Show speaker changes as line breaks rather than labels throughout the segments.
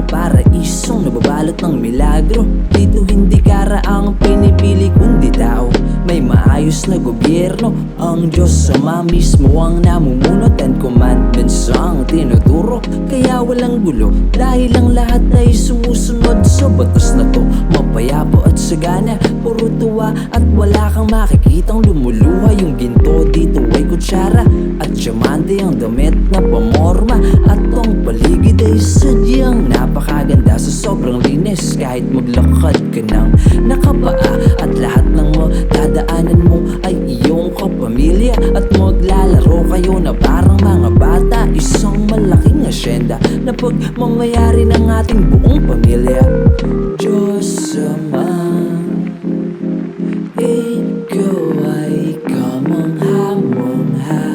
paraisong nababalot ng milagro. Dito hindi kara ang pinipili kundi tao. May maayos na gobyerno, ang Diyos Ama mismo ang namumuno. 10 commandments ang tinuturo, kaya walang gulo dahil ang lahat ay sumusunod sa batas na to. Mapayapa at sagana, puro tuwa at wala kang makikitang lumuluha. Yung ginto dito ay kutsara at diamante ang damit na pamorma. At ang paligid ay sadyang napakaganda sa sobrang linis. Kahit maglakad ka ng nakapaa at lahat ng dadaanan mo ay iyong kapamilya. At maglalaro kayo na parang mga bata, isang malaking asyenda na pagmamayari ng ating buong pamilya. Diyos Ama, ikaw ay kamangha-mangha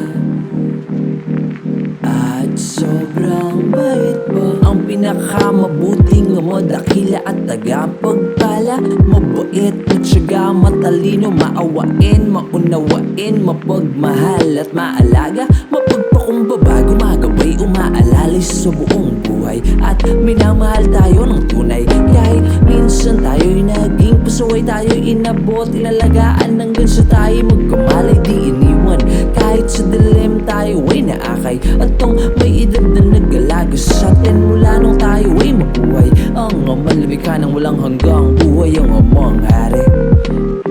at sobrang bait mo. Ang pinakamabuting mo, dakila at tagapagpala. Mabait, matyaga, matalino, maawain, maunawain, mapagmahal at maalaga. Mapagpakumbaba, gumagabay, umaalalay sa buong buhay. At minamahal tayo ng tunay. Kahit minsan tayo'y naging pasaway, tayo'y inabot, inalagaan hanggang sa tayo magkamalay, di iniwan. Kahit sa dilim tayo ay naakay, at tong may edad na nag-alaga sa atin mula nung tayo ay mabuhay. Ang malamika ng walang hanggang buhay, ang amang hari.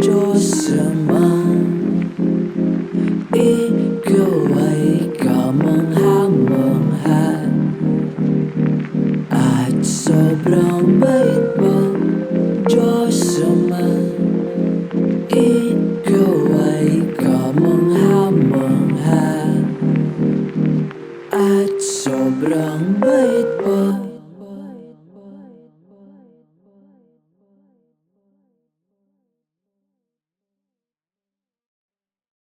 Diyos Ama, ikaw ay kamangha-mangha at sobrang bait mo. Diyos Ama, ikaw ay kamangha-mangha at sobrang bait mo.